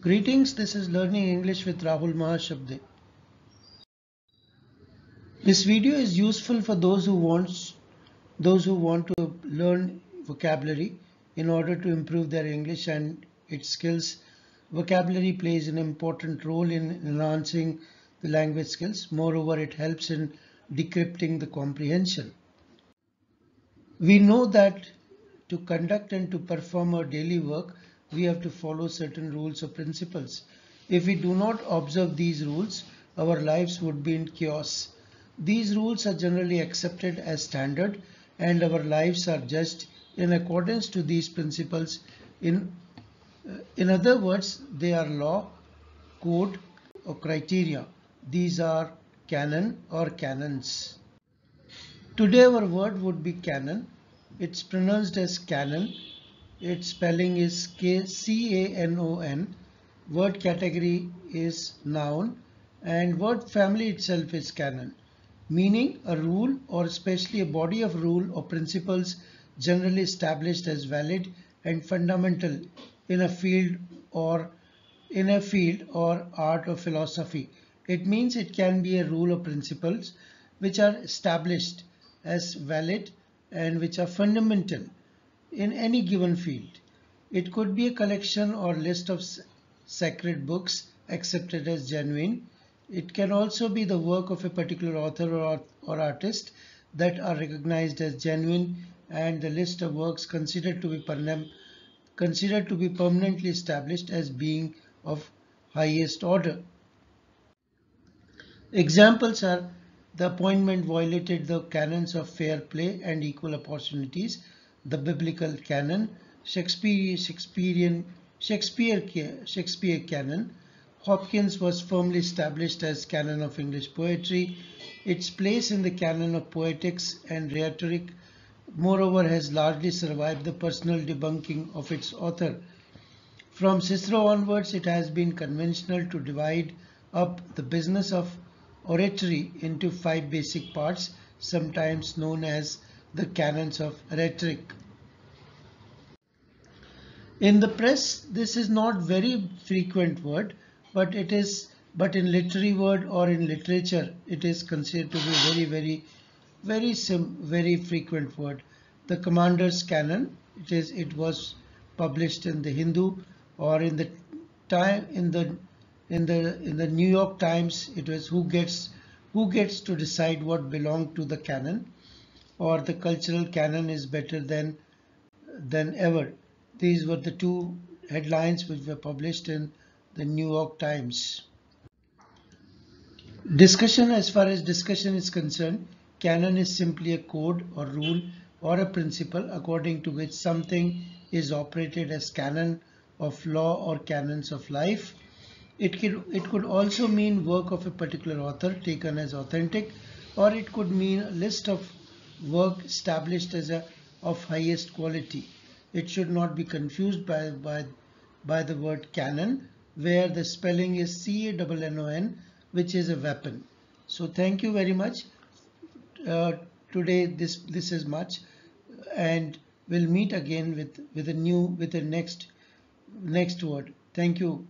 Greetings, this is Learning English with Rahul Mahashabde. This video is useful for those who want to learn vocabulary in order to improve their English and its skills. Vocabulary plays an important role in enhancing the language skills. Moreover, it helps in decrypting the comprehension. We know that to conduct and to perform our daily work, we have to follow certain rules or principles. If we do not observe these rules, our lives would be in chaos. These rules are generally accepted as standard, and our lives are judged in accordance to these principles. In other words, they are law, code, or criteria. These are canon or canons. Today our word would be canon. It's pronounced as canon. Its spelling is C-A-N-O-N. Word category is noun and word family itself is canon, meaning a rule or especially a body of rule or principles generally established as valid and fundamental in a field or art or philosophy. It means it can be a rule or principles which are established as valid and which are fundamental in any given field. It could be a collection or list of sacred books accepted as genuine. It can also be the work of a particular author or artist that are recognized as genuine, and the list of works considered to be permanently established as being of highest order. Examples are the appointment violated the canons of fair play and equal opportunities, the biblical canon, Shakespeare canon. Hopkins was firmly established as canon of English poetry. Its place in the canon of poetics and rhetoric, moreover, has largely survived the personal debunking of its author. From Cicero onwards, it has been conventional to divide up the business of oratory into 5 basic parts, sometimes known as the canons of rhetoric. In the press, this is not very frequent word, but in literary word or in literature, it is considered to be very frequent word. The commander's canon, it was published in the Hindu or in the time in the New York Times. It was who gets to decide what belonged to the canon, or the cultural canon is better than ever. These were the two headlines which were published in the New York Times. Discussion, as far as discussion is concerned, canon is simply a code or rule or a principle according to which something is operated as canon of law or canons of life. It could also mean work of a particular author taken as authentic, or it could mean a list of work established as of highest quality. It should not be confused by the word canon, where the spelling is C-A-N-N-O-N, which is a weapon. So thank you very much. Today this is much, and we'll meet again with a next word. Thank you.